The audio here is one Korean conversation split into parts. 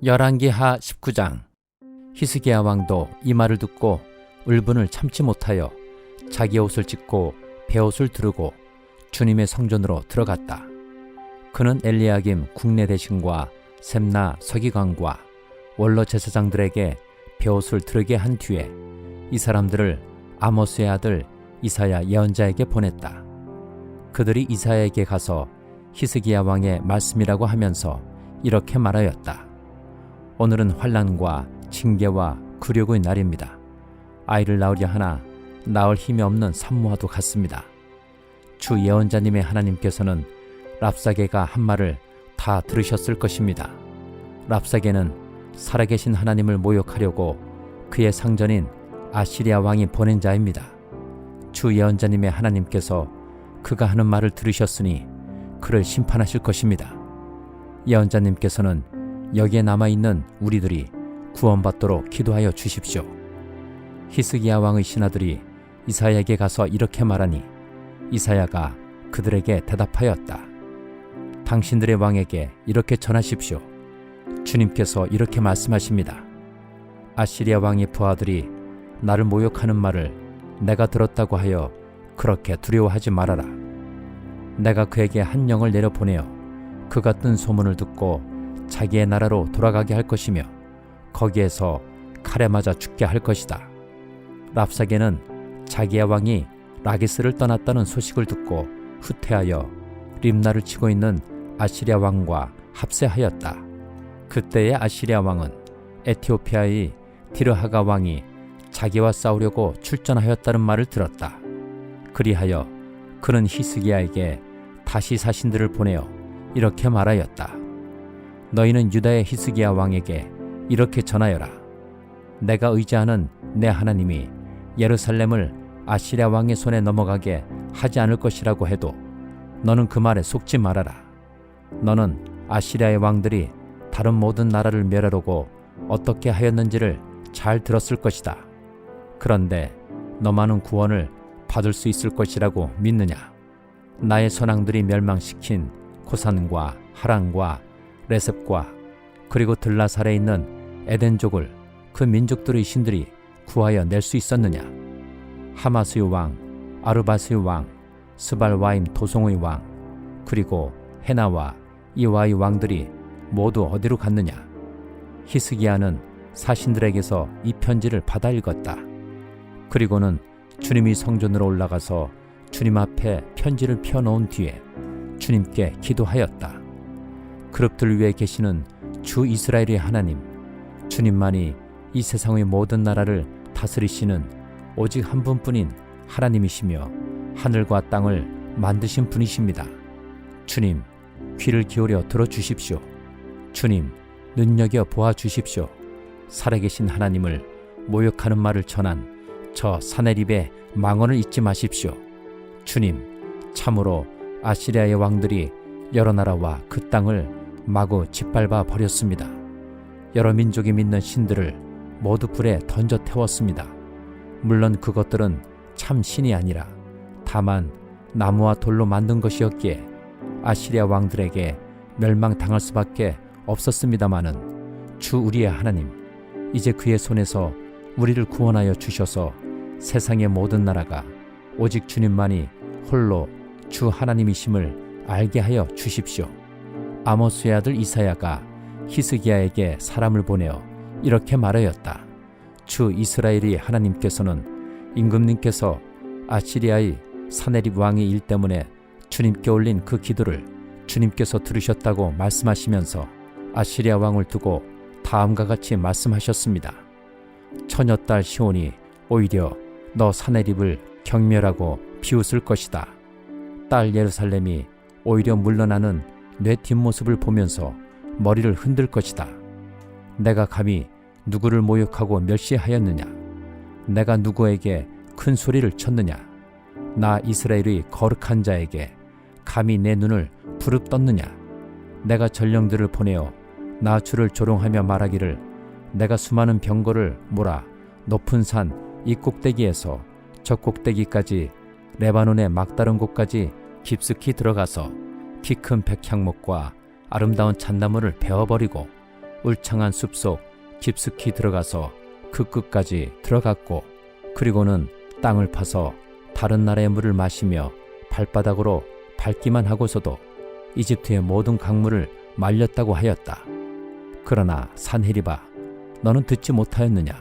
열왕기하 19장. 히스기야 왕도 이 말을 듣고 울분을 참지 못하여 자기 옷을 찢고 베옷을 두르고 주님의 성전으로 들어갔다. 그는 엘리야김 국내 대신과 셈나 서기관과 원로 제사장들에게 베옷을 두르게 한 뒤에 이 사람들을 아모스의 아들 이사야 예언자에게 보냈다. 그들이 이사야에게 가서 히스기야 왕의 말씀이라고 하면서 이렇게 말하였다. 오늘은 환난과 징계와 굴욕의 날입니다. 아이를 낳으려 하나 낳을 힘이 없는 산모와도 같습니다. 주 예언자님의 하나님께서는 랍사게가 한 말을 다 들으셨을 것입니다. 랍사게는 살아계신 하나님을 모욕하려고 그의 상전인 아시리아 왕이 보낸 자입니다. 주 예언자님의 하나님께서 그가 하는 말을 들으셨으니 그를 심판하실 것입니다. 예언자님께서는 여기에 남아있는 우리들이 구원받도록 기도하여 주십시오. 히스기야 왕의 신하들이 이사야에게 가서 이렇게 말하니 이사야가 그들에게 대답하였다. 당신들의 왕에게 이렇게 전하십시오. 주님께서 이렇게 말씀하십니다. 아시리아 왕의 부하들이 나를 모욕하는 말을 내가 들었다고 하여 그렇게 두려워하지 말아라. 내가 그에게 한 영을 내려보내어 그가 뜬 소문을 듣고 자기의 나라로 돌아가게 할 것이며 거기에서 칼에 맞아 죽게 할 것이다. 랍사게는 자기의 왕이 라기스를 떠났다는 소식을 듣고 후퇴하여 림나를 치고 있는 아시리아 왕과 합세하였다. 그때의 아시리아 왕은 에티오피아의 디르하가 왕이 자기와 싸우려고 출전하였다는 말을 들었다. 그리하여 그는 히스기야에게 다시 사신들을 보내어 이렇게 말하였다. 너희는 유다의 히스기야 왕에게 이렇게 전하여라. 내가 의지하는 내 하나님이 예루살렘을 아시리아 왕의 손에 넘어가게 하지 않을 것이라고 해도 너는 그 말에 속지 말아라. 너는 아시리아의 왕들이 다른 모든 나라를 멸하려고 어떻게 하였는지를 잘 들었을 것이다. 그런데 너만은 구원을 받을 수 있을 것이라고 믿느냐? 나의 선왕들이 멸망시킨 고산과 하란과 레셉과 그리고 들라살에 있는 에덴족을 그 민족들의 신들이 구하여 낼 수 있었느냐? 하마스의 왕, 아르바스의 왕, 스발와임 도송의 왕, 그리고 헤나와 이와의 왕들이 모두 어디로 갔느냐? 히스기야는 사신들에게서 이 편지를 받아 읽었다. 그리고는 주님이 성전으로 올라가서 주님 앞에 편지를 펴놓은 뒤에 주님께 기도하였다. 그룹들 위에 계시는 주 이스라엘의 하나님, 주님만이 이 세상의 모든 나라를 다스리시는 오직 한 분뿐인 하나님이시며 하늘과 땅을 만드신 분이십니다. 주님, 귀를 기울여 들어주십시오. 주님, 눈여겨 보아주십시오. 살아계신 하나님을 모욕하는 말을 전한 저 사네립의 망언을 잊지 마십시오. 주님, 참으로 아시리아의 왕들이 여러 나라와 그 땅을 마구 짓밟아 버렸습니다. 여러 민족이 믿는 신들을 모두 불에 던져 태웠습니다. 물론 그것들은 참 신이 아니라 다만 나무와 돌로 만든 것이었기에 아시리아 왕들에게 멸망당할 수밖에 없었습니다마는 주 우리의 하나님, 이제 그의 손에서 우리를 구원하여 주셔서 세상의 모든 나라가 오직 주님만이 홀로 주 하나님이심을 알게 하여 주십시오. 아모스의 아들 이사야가 히스기야에게 사람을 보내어 이렇게 말하였다. 주 이스라엘의 하나님께서는 임금님께서 아시리아의 사네립 왕의 일 때문에 주님께 올린 그 기도를 주님께서 들으셨다고 말씀하시면서 아시리아 왕을 두고 다음과 같이 말씀하셨습니다. 처녀딸 시온이 오히려 너 사네립을 경멸하고 비웃을 것이다. 딸 예루살렘이 오히려 물러나는 내 뒷모습을 보면서 머리를 흔들 것이다. 내가 감히 누구를 모욕하고 멸시하였느냐? 내가 누구에게 큰 소리를 쳤느냐? 나 이스라엘의 거룩한 자에게 감히 내 눈을 부릅떴느냐? 내가 전령들을 보내어 나 주를 조롱하며 말하기를 내가 수많은 병거를 몰아 높은 산 이 꼭대기에서 저 꼭대기까지 레바논의 막다른 곳까지 깊숙이 들어가서 키 큰 백향목과 아름다운 잣나무를 베어버리고 울창한 숲속 깊숙이 들어가서 그 끝까지 들어갔고 그리고는 땅을 파서 다른 나라의 물을 마시며 발바닥으로 밟기만 하고서도 이집트의 모든 강물을 말렸다고 하였다. 그러나 산헤립아, 너는 듣지 못하였느냐?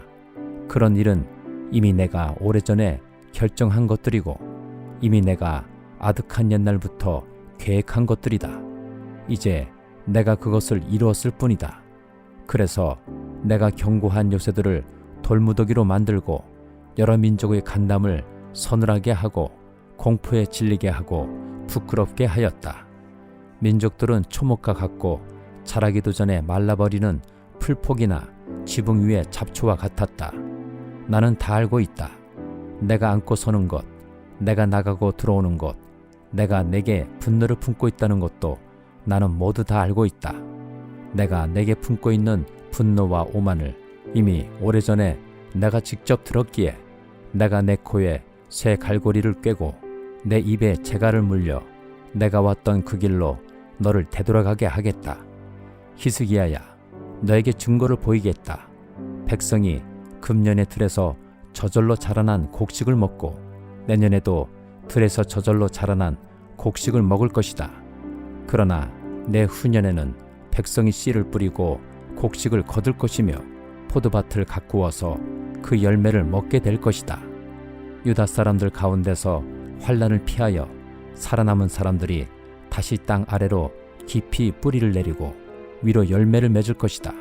그런 일은 이미 내가 오래전에 결정한 것들이고 이미 내가 아득한 옛날부터 계획한 것들이다. 이제 내가 그것을 이루었을 뿐이다. 그래서 내가 견고한 요새들을 돌무더기로 만들고 여러 민족의 간담을 서늘하게 하고 공포에 질리게 하고 부끄럽게 하였다. 민족들은 초목과 같고 자라기도 전에 말라버리는 풀폭이나 지붕 위의 잡초와 같았다. 나는 다 알고 있다. 내가 앉고 서는 것, 내가 나가고 들어오는 것, 내가 내게 분노를 품고 있다는 것도 나는 모두 다 알고 있다. 내가 내게 품고 있는 분노와 오만을 이미 오래전에 내가 직접 들었기에 내가 내 코에 새 갈고리를 꿰고 내 입에 재갈을 물려 내가 왔던 그 길로 너를 되돌아가게 하겠다. 히스기야야, 너에게 증거를 보이겠다. 백성이 금년의 들에서 저절로 자라난 곡식을 먹고 내년에도 들에서 저절로 자라난 곡식을 먹을 것이다. 그러나 내 후년에는 백성이 씨를 뿌리고 곡식을 거둘 것이며 포도밭을 가꾸어서 그 열매를 먹게 될 것이다. 유다 사람들 가운데서 환난을 피하여 살아남은 사람들이 다시 땅 아래로 깊이 뿌리를 내리고 위로 열매를 맺을 것이다.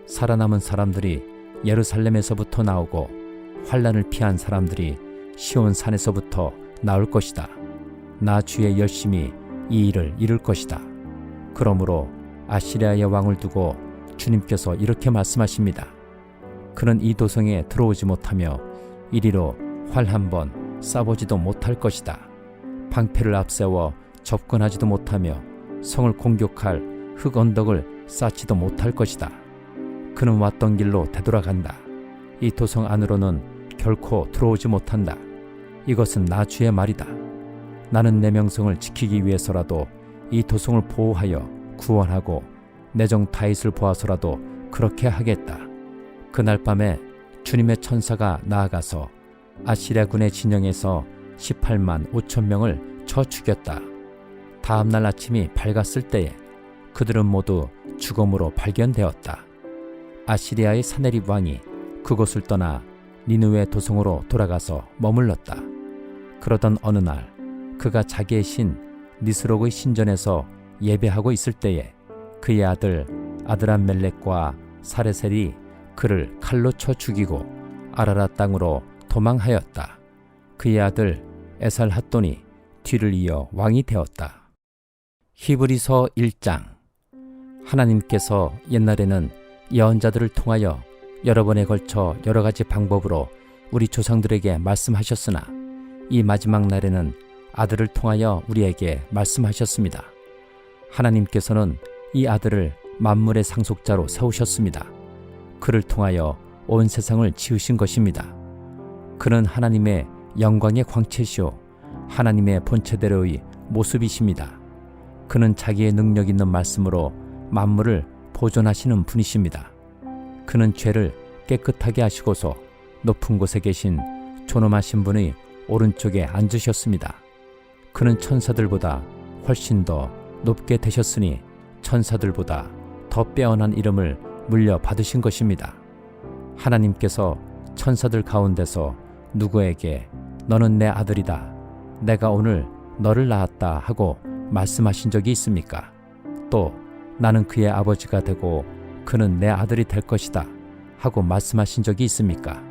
살아남은 사람들이 예루살렘에서부터 나오고 환난을 피한 사람들이 시온산에서부터 나올 것이다. 나 주의 열심히 이 일을 이룰 것이다. 그러므로 아시리아의 왕을 두고 주님께서 이렇게 말씀하십니다. 그는 이 도성에 들어오지 못하며 이리로 활 한 번 쏴보지도 못할 것이다. 방패를 앞세워 접근하지도 못하며 성을 공격할 흙 언덕을 쌓지도 못할 것이다. 그는 왔던 길로 되돌아간다. 이 도성 안으로는 결코 들어오지 못한다. 이것은 나 주의 말이다. 나는 내 명성을 지키기 위해서라도 이 도성을 보호하여 구원하고 내 종 다윗을 보아서라도 그렇게 하겠다. 그날 밤에 주님의 천사가 나아가서 아시리아군의 진영에서 18만 5천 명을 쳐 죽였다. 다음 날 아침이 밝았을 때에 그들은 모두 죽음으로 발견되었다. 아시리아의 사네립 왕이 그곳을 떠나 니느웨 도성으로 돌아가서 머물렀다. 그러던 어느 날 그가 자기의 신 니스록의 신전에서 예배하고 있을 때에 그의 아들 아드람멜렉과 사레셀이 그를 칼로 쳐 죽이고 아라라 땅으로 도망하였다. 그의 아들 에살핫돈이 뒤를 이어 왕이 되었다. 히브리서 1장. 하나님께서 옛날에는 예언자들을 통하여 여러 번에 걸쳐 여러 가지 방법으로 우리 조상들에게 말씀하셨으나 이 마지막 날에는 아들을 통하여 우리에게 말씀하셨습니다. 하나님께서는 이 아들을 만물의 상속자로 세우셨습니다. 그를 통하여 온 세상을 지으신 것입니다. 그는 하나님의 영광의 광채시오 하나님의 본체대로의 모습이십니다. 그는 자기의 능력 있는 말씀으로 만물을 보존하시는 분이십니다. 그는 죄를 깨끗하게 하시고서 높은 곳에 계신 존엄하신 분의 오른쪽에 앉으셨습니다. 그는 천사들보다 훨씬 더 높게 되셨으니 천사들보다 더 빼어난 이름을 물려받으신 것입니다. 하나님께서 천사들 가운데서 누구에게 너는 내 아들이다, 내가 오늘 너를 낳았다 하고 말씀하신 적이 있습니까? 또 나는 그의 아버지가 되고 그는 내 아들이 될 것이다 하고 말씀하신 적이 있습니까?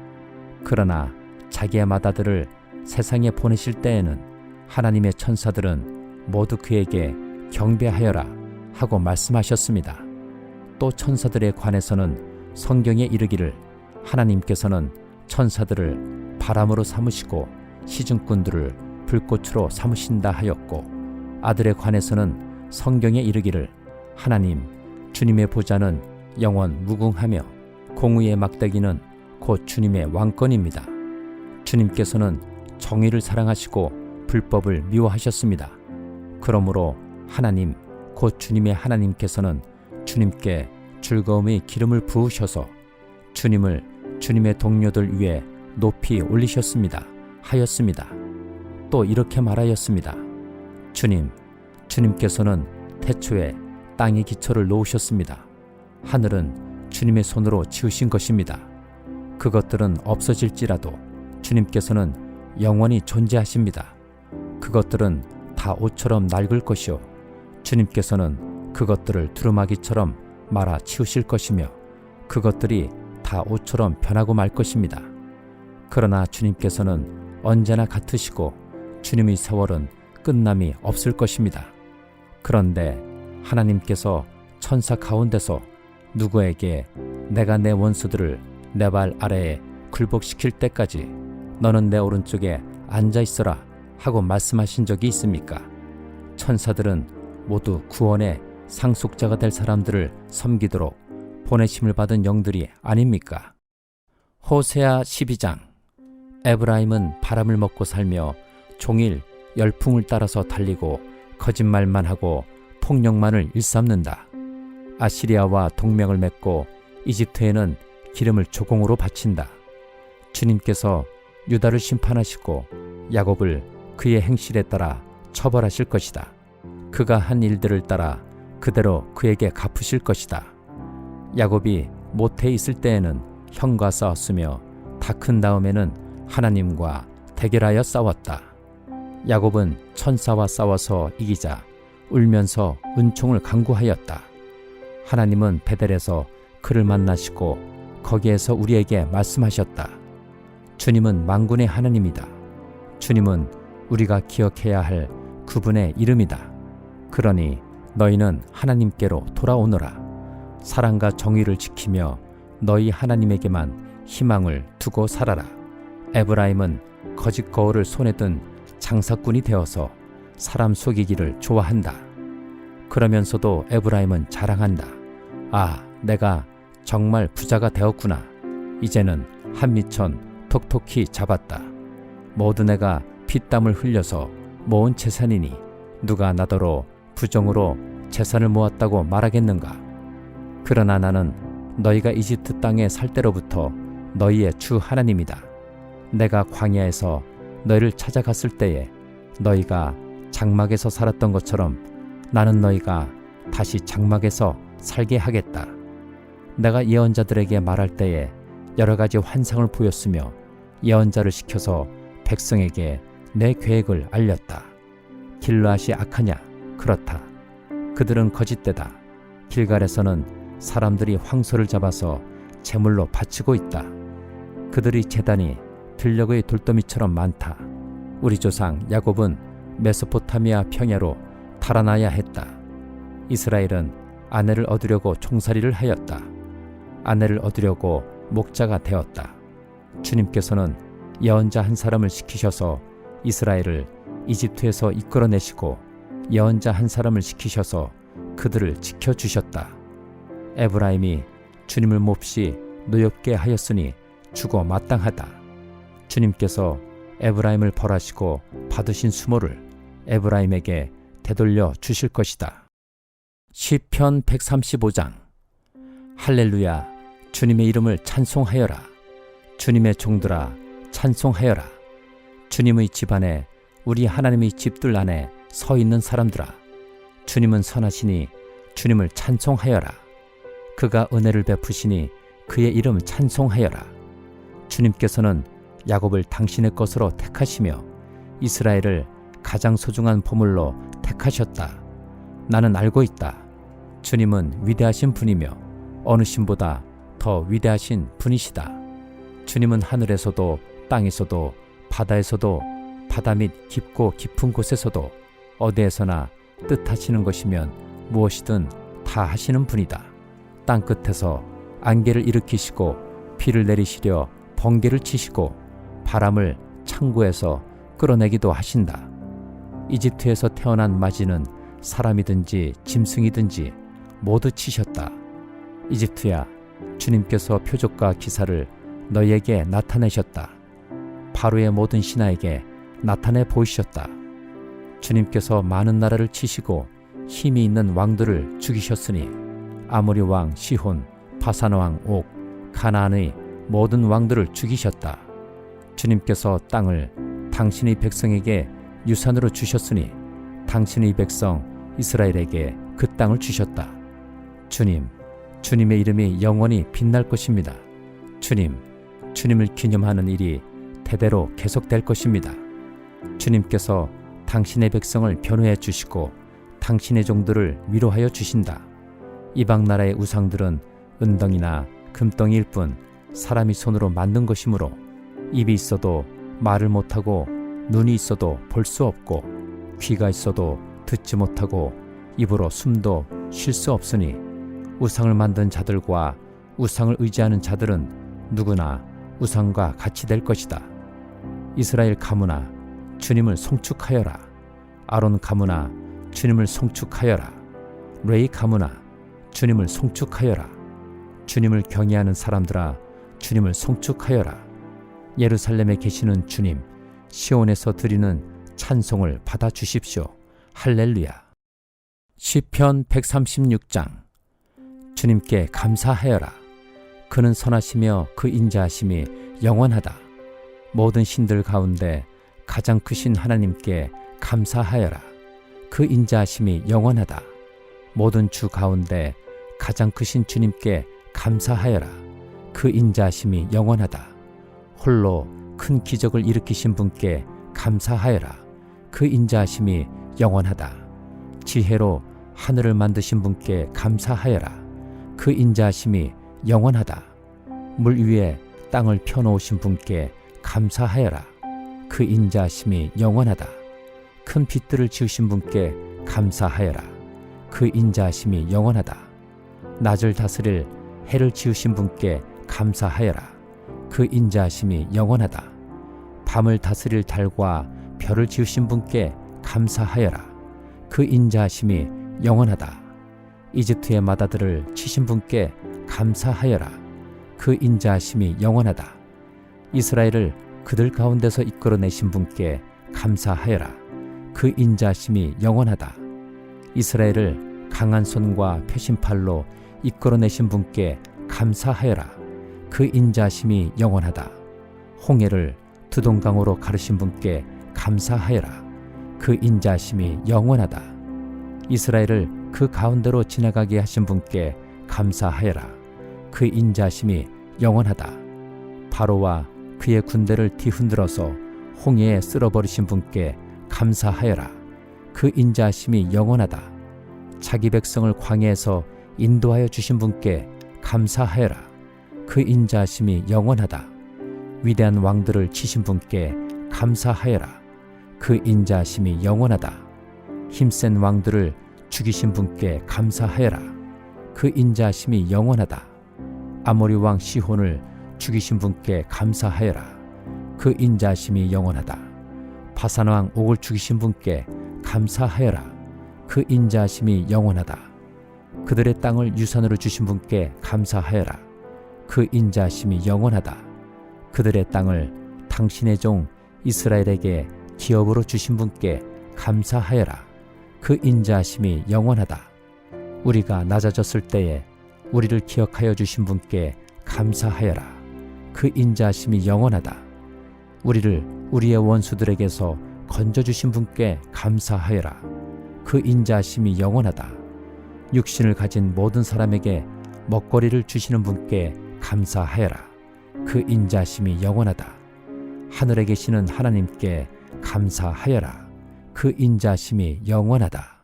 그러나 자기의 맏아들을 세상에 보내실 때에는 하나님의 천사들은 모두 그에게 경배하여라 하고 말씀하셨습니다. 또 천사들에 관해서는 성경에 이르기를 하나님께서는 천사들을 바람으로 삼으시고 시중꾼들을 불꽃으로 삼으신다 하였고, 아들에 관해서는 성경에 이르기를 하나님 주님의 보좌는 영원 무궁하며 공의의 막대기는 곧 주님의 왕권입니다. 주님께서는 정의를 사랑하시고 불법을 미워하셨습니다. 그러므로 하나님 곧 주님의 하나님께서는 주님께 즐거움의 기름을 부으셔서 주님을 주님의 동료들 위에 높이 올리셨습니다. 하였습니다. 또 이렇게 말하였습니다. 주님께서는 태초에 땅의 기초를 놓으셨습니다. 하늘은 주님의 손으로 지으신 것입니다. 그것들은 없어질지라도 주님께서는 영원히 존재하십니다. 그것들은 다 옷처럼 낡을 것이요 주님께서는 그것들을 두루마기처럼 말아 치우실 것이며 그것들이 다 옷처럼 변하고 말 것입니다. 그러나 주님께서는 언제나 같으시고 주님의 세월은 끝남이 없을 것입니다. 그런데 하나님께서 천사 가운데서 누구에게 내가 내 원수들을 내 발 아래에 굴복시킬 때까지 너는 내 오른쪽에 앉아 있어라 하고 말씀하신 적이 있습니까? 천사들은 모두 구원의 상속자가 될 사람들을 섬기도록 보내심을 받은 영들이 아닙니까? 호세아 12장. 에브라임은 바람을 먹고 살며 종일 열풍을 따라서 달리고 거짓말만 하고 폭력만을 일삼는다. 아시리아와 동맹을 맺고 이집트에는 기름을 조공으로 바친다. 주님께서 유다를 심판하시고 야곱을 그의 행실에 따라 처벌하실 것이다. 그가 한 일들을 따라 그대로 그에게 갚으실 것이다. 야곱이 모태에 있을 때에는 형과 싸웠으며 다 큰 다음에는 하나님과 대결하여 싸웠다. 야곱은 천사와 싸워서 이기자 울면서 은총을 간구하였다. 하나님은 베델에서 그를 만나시고 거기에서 우리에게 말씀하셨다. 주님은 만군의 하나님이다. 주님은 우리가 기억해야 할 그분의 이름이다. 그러니 너희는 하나님께로 돌아오너라. 사랑과 정의를 지키며 너희 하나님에게만 희망을 두고 살아라. 에브라임은 거짓 거울을 손에 든 장사꾼이 되어서 사람 속이기를 좋아한다. 그러면서도 에브라임은 자랑한다. 아, 내가 정말 부자가 되었구나. 이제는 한미천 톡톡히 잡았다. 모두 내가 피땀을 흘려서 모은 재산이니 누가 나더러 부정으로 재산을 모았다고 말하겠는가? 그러나 나는 너희가 이집트 땅에 살 때로부터 너희의 주 하나님이다. 내가 광야에서 너희를 찾아갔을 때에 너희가 장막에서 살았던 것처럼 나는 너희가 다시 장막에서 살게 하겠다. 내가 예언자들에게 말할 때에 여러 가지 환상을 보였으며 예언자를 시켜서 백성에게 내 계획을 알렸다. 길르앗이 악하냐? 그렇다. 그들은 거짓되다. 길갈에서는 사람들이 황소를 잡아서 제물로 바치고 있다. 그들의 제단이 들녘의 돌더미처럼 많다. 우리 조상 야곱은 메소포타미아 평야로 달아나야 했다. 이스라엘은 아내를 얻으려고 총살이를 하였다. 아내를 얻으려고 목자가 되었다. 주님께서는 예언자 한 사람을 시키셔서 이스라엘을 이집트에서 이끌어내시고 예언자 한 사람을 시키셔서 그들을 지켜주셨다. 에브라임이 주님을 몹시 노엽게 하였으니 죽어 마땅하다. 주님께서 에브라임을 벌하시고 받으신 수모를 에브라임에게 되돌려 주실 것이다. 시편 135장. 할렐루야, 주님의 이름을 찬송하여라. 주님의 종들아, 찬송하여라. 주님의 집안에, 우리 하나님의 집들 안에 서 있는 사람들아, 주님은 선하시니 주님을 찬송하여라. 그가 은혜를 베푸시니 그의 이름 찬송하여라. 주님께서는 야곱을 당신의 것으로 택하시며 이스라엘을 가장 소중한 보물로 택하셨다. 나는 알고 있다. 주님은 위대하신 분이며 어느 신보다 더 위대하신 분이시다. 주님은 하늘에서도 땅에서도 바다에서도 바다 및 깊고 깊은 곳에서도 어디에서나 뜻하시는 것이면 무엇이든 다 하시는 분이다. 땅끝에서 안개를 일으키시고 비를 내리시려 번개를 치시고 바람을 창고에서 끌어내기도 하신다. 이집트에서 태어난 마지는 사람이든지 짐승이든지 모두 치셨다. 이집트야, 주님께서 표적과 기사를 너희에게 나타내셨다. 바로의 모든 신하에게 나타내 보이셨다. 주님께서 많은 나라를 치시고 힘이 있는 왕들을 죽이셨으니 아모리 왕 시혼, 바산 왕 옥, 가나안의 모든 왕들을 죽이셨다. 주님께서 땅을 당신의 백성에게 유산으로 주셨으니 당신의 백성 이스라엘에게 그 땅을 주셨다. 주님의 이름이 영원히 빛날 것입니다. 주님을 기념하는 일이 대대로 계속될 것입니다. 주님께서 당신의 백성을 변호해 주시고 당신의 종들을 위로하여 주신다. 이방 나라의 우상들은 은덩이나 금덩이일 뿐 사람이 손으로 만든 것이므로 입이 있어도 말을 못하고 눈이 있어도 볼 수 없고 귀가 있어도 듣지 못하고 입으로 숨도 쉴 수 없으니 우상을 만든 자들과 우상을 의지하는 자들은 누구나 우상과 같이 될 것이다. 이스라엘 가문아, 주님을 송축하여라. 아론 가문아, 주님을 송축하여라. 레위 가문아, 주님을 송축하여라. 주님을 경외하는 사람들아, 주님을 송축하여라. 예루살렘에 계시는 주님, 시온에서 드리는 찬송을 받아 주십시오. 할렐루야. 시편 136장. 주님께 감사하여라. 그는 선하시며 그 인자하심이 영원하다. 모든 신들 가운데 가장 크신 하나님께 감사하여라. 그 인자하심이 영원하다. 모든 주 가운데 가장 크신 주님께 감사하여라. 그 인자하심이 영원하다. 홀로 큰 기적을 일으키신 분께 감사하여라. 그 인자하심이 영원하다. 지혜로 하늘을 만드신 분께 감사하여라. 그 인자하심이 영원하다. 물 위에 땅을 펴놓으신 분께 감사하여라. 그 인자하심이 영원하다. 큰 빛들을 지으신 분께 감사하여라. 그 인자하심이 영원하다. 낮을 다스릴 해를 지으신 분께 감사하여라. 그 인자하심이 영원하다. 밤을 다스릴 달과 별을 지으신 분께 감사하여라. 그 인자하심이 영원하다. 이집트의 마다들을 치신 분께 감사하여라. 그 인자하심이 영원하다. 이스라엘을 그들 가운데서 이끌어내신 분께 감사하여라. 그 인자하심이 영원하다. 이스라엘을 강한 손과 펴신 팔로 이끌어내신 분께 감사하여라. 그 인자하심이 영원하다. 홍해를 두동강으로 가르신 분께 감사하여라. 그 인자하심이 영원하다. 이스라엘을 그 가운데로 지나가게 하신 분께 감사하여라. 그 인자하심이 영원하다. 바로와 그의 군대를 뒤흔들어서 홍해에 쓸어버리신 분께 감사하여라. 그 인자하심이 영원하다. 자기 백성을 광야에서 인도하여 주신 분께 감사하여라. 그 인자하심이 영원하다. 위대한 왕들을 치신 분께 감사하여라. 그 인자하심이 영원하다. 힘센 왕들을 죽이신 분께 감사하여라. 그 인자하심이 영원하다. 아모리 왕 시혼을 죽이신 분께 감사하여라. 그 인자하심이 영원하다. 바산 왕 옥을 죽이신 분께 감사하여라. 그 인자하심이 영원하다. 그들의 땅을 유산으로 주신 분께 감사하여라. 그 인자하심이 영원하다. 그들의 땅을 당신의 종 이스라엘에게 기업으로 주신 분께 감사하여라. 그 인자하심이 영원하다. 우리가 낮아졌을 때에 우리를 기억하여 주신 분께 감사하여라. 그 인자하심이 영원하다. 우리를 우리의 원수들에게서 건져주신 분께 감사하여라. 그 인자하심이 영원하다. 육신을 가진 모든 사람에게 먹거리를 주시는 분께 감사하여라. 그 인자하심이 영원하다. 하늘에 계시는 하나님께 감사하여라. 그 인자하심이 영원하다.